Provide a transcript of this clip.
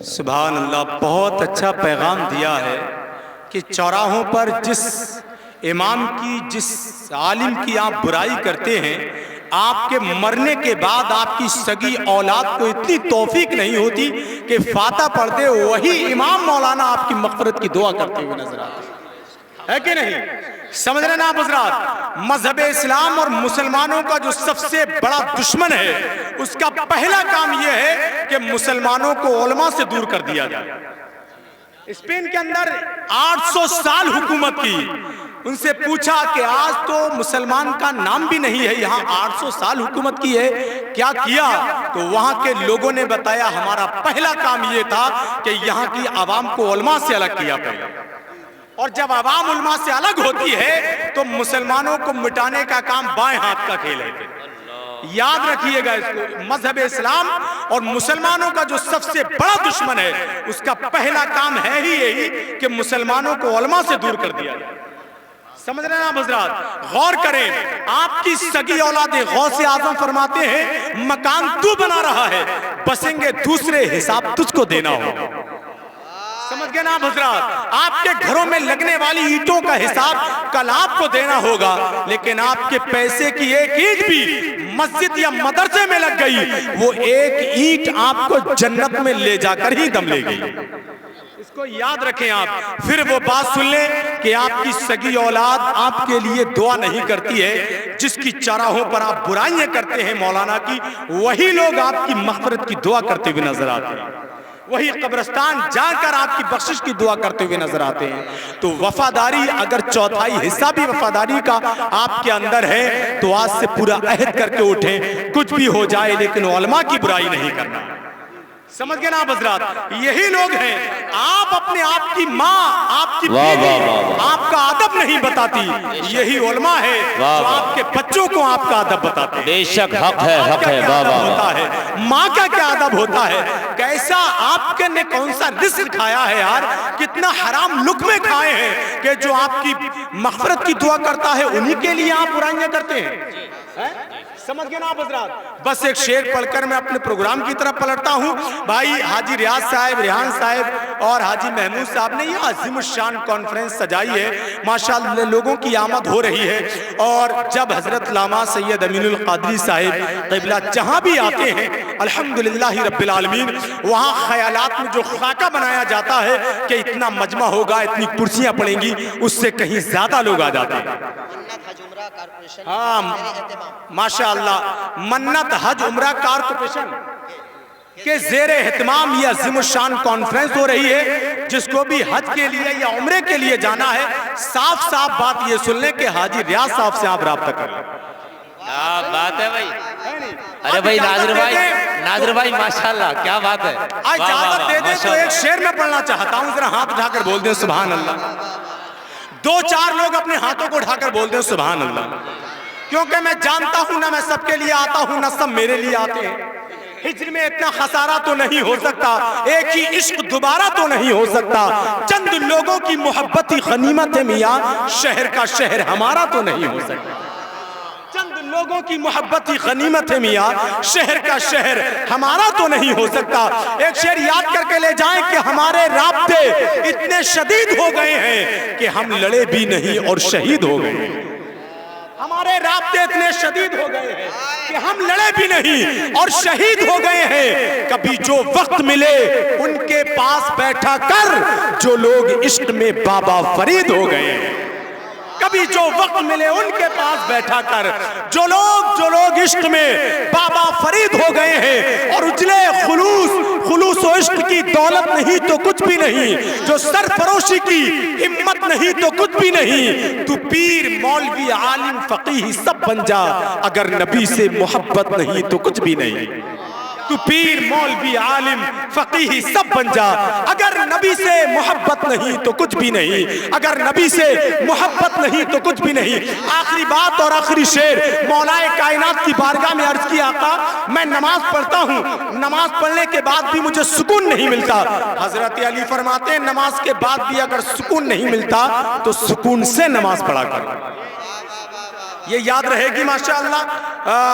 سبحان اللہ، بہت اچھا پیغام دیا ہے کہ چوراہوں پر جس امام کی، جس عالم کی آپ برائی کرتے ہیں، آپ کے مرنے کے بعد آپ کی سگی اولاد کو اتنی توفیق نہیں ہوتی کہ فاتحہ پڑھ دے، وہی امام مولانا آپ کی مغفرت کی دعا کرتے ہوئے نظر آتے ہے کہ نہیں؟ سمجھ رہے نا آپ حضرات؟ مذہب اسلام اور مسلمانوں کا جو سب سے بڑا دشمن ہے، اس کا پہلا کام یہ ہے کہ مسلمانوں کو علماء سے دور کر دیا جائے۔ اسپین کے اندر 800 سال حکومت کی، ان سے پوچھا کہ آج تو مسلمان کا نام بھی نہیں ہے، یہاں 800 سال حکومت کی ہے، کیا کیا؟ تو وہاں کے لوگوں نے بتایا ہمارا پہلا کام یہ تھا کہ یہاں کی عوام کو علماء سے الگ کیا پہلے، اور جب عوام علماء سے الگ ہوتی ہے تو مسلمانوں کو مٹانے کا کام بائیں ہاتھ کا کھیل ہے۔ یاد رکھیے گا اس کو، مذہب اسلام اور مسلمانوں کا جو سب سے بڑا دشمن ہے، اس کا پہلا کام ہے ہی یہی کہ مسلمانوں کو علماء سے دور کر دیا جائے۔ سمجھ رہے ہیں آپ حضرات؟ غور کریں، آپ کی سگی اولاد غوث اعظم فرماتے ہیں مکان تو بنا رہا ہے، بسیں گے دوسرے، حساب تجھ کو دینا ہوگا۔ سمجھ گئے نا آپ حضرات؟ آپ کے گھروں میں لگنے والی اینٹوں کا حساب کل آپ کو دینا ہوگا، لیکن آپ کے پیسے کی ایک اینٹ بھی مسجد یا مدرسے میں لگ گئی، وہ ایک اینٹ آپ کو جنت میں لے جا کر ہی دم لے گئی۔ اس کو یاد رکھیں آپ۔ پھر وہ بات سن لیں کہ آپ کی سگی اولاد آپ کے لیے دعا نہیں کرتی ہے، جس کی چوراہوں پر آپ برائیاں کرتے ہیں مولانا کی، وہی لوگ آپ کی مغفرت کی دعا کرتے ہوئے نظر آتے ہیں، وہی قبرستان جا کر آپ کی بخشش کی دعا کرتے ہوئے نظر آتے ہیں۔ تو وفاداری، اگر چوتھائی حصہ بھی وفاداری کا آپ کے اندر ہے تو آج سے پورا عہد کر کے اٹھیں، کچھ بھی ہو جائے لیکن علماء کی برائی نہیں کرنا۔ سمجھ گئے نا آپ حضرات؟ یہی لوگ ہیں، آپ اپنے آپ کی ماں، آپ کی بیوی آپ کا ادب نہیں بتاتی، یہی علماء ہے جو آپ کے بچوں کو آپ کا ادب بتاتے ہیں۔ بے شک حق ہے، حق ہے، ماں کا کیا ادب ہوتا ہے، کیسا آپ کے نے کون سا رزق کھایا ہے یار، کتنا حرام لقمے کھائے ہیں کہ جو آپ کی مغفرت کی دعا کرتا ہے انہی کے لیے آپ برائیاں کرتے ہیں۔ سمجھ گئے نا آپ حضرات؟ بس ایک شعر پڑھ کر میں اپنے پروگرام کی طرف پلٹتا ہوں۔ بھائی حاجی ریاض صاحب، ریحان صاحب اور حاجی محمود صاحب نے یہ عظیم الشان کانفرنس سجائی ہے، ماشاءاللہ لوگوں کی آمد ہو رہی ہے، اور جب حضرت علامہ سید امین القادری صاحب قبلہ جہاں بھی آتے ہیں الحمدللہ رب العالمین، وہاں خیالات میں جو خاکہ بنایا جاتا ہے کہ اتنا مجمع ہوگا، اتنی کرسیاں پڑیں گی، اس سے کہیں زیادہ لوگ آ جاتے ہیں۔ ہاں ماشاءاللہ، منت حج عمرہ کارپوریشن کے زیر اہتمام یہ عظیم الشان کانفرنس ہو رہی ہے، جس کو بھی حج کے لیے یا عمرے کے لیے جانا ہے، صاف صاف بات یہ سن لیں کہ حاجی ریاض صاحب سے آپ رابطہ کر لیں۔ کیا بات ہے بھائی، ارے بھائی ناظر بھائی ماشاءاللہ کیا بات ہے۔ اجازت دے دیں تو ایک شعر میں پڑھنا چاہتا ہوں، ذرا ہاتھ اٹھا کر بول دیں سبحان اللہ۔ دو چار لوگ اپنے ہاتھوں کو اٹھا کر بول دیں سبحان اللہ، کیونکہ میں جانتا ہوں نہ میں سب کے لیے آتا ہوں، نہ سب میرے لیے آتے ہیں۔ ہجر میں اتنا خسارہ تو نہیں ہو سکتا، ایک ہی عشق دوبارہ تو نہیں ہو سکتا، چند لوگوں کی محبت ہی غنیمت ہے میاں، شہر کا شہر ہمارا تو نہیں ہو سکتا۔ چند لوگوں کی محبت ہی غنیمت ہے میاں، شہر کا شہر ہمارا تو نہیں ہو سکتا۔ ایک شعر یاد کر کے لے جائیں کہ ہمارے رابطے اتنے شدید ہو گئے ہیں کہ ہم لڑے بھی نہیں اور شہید ہو گئے۔ ہمارے رابطے اتنے شدید ہو گئے ہیں کہ ہم لڑے بھی نہیں اور شہید ہو گئے ہیں۔ کبھی جو وقت ملے ان کے پاس بیٹھا کر، جو لوگ عشق میں بابا فرید ہو گئے ہیں۔ کبھی جو وقت ملے ان کے پاس بیٹھا کر، جو لوگ عشق میں بابا فرید ہو گئے ہیں، اور اجلے خلوص و عشق کی دولت نہیں تو کچھ بھی نہیں، جو سرفروشی کی ہمت نہیں تو کچھ بھی نہیں، تو پیر مولوی عالم فقیہ سب بن جا، اگر نبی سے محبت نہیں تو کچھ بھی نہیں۔ تو پیر مولوی عالم فقیہ سب بن جا، اگر نبی سے محبت نہیں تو کچھ بھی نہیں، اگر نبی سے محبت نہیں تو کچھ بھی نہیں۔ آخری بات اور آخری شعر، مولا کائنات کی بارگاہ میں عرض کی آقا میں نماز پڑھتا ہوں، نماز پڑھنے کے بعد بھی مجھے سکون نہیں ملتا۔ حضرت علی فرماتے ہیں نماز کے بعد بھی اگر سکون نہیں ملتا تو سکون سے نماز پڑھا کر۔ یہ یاد رہے گی ماشاءاللہ۔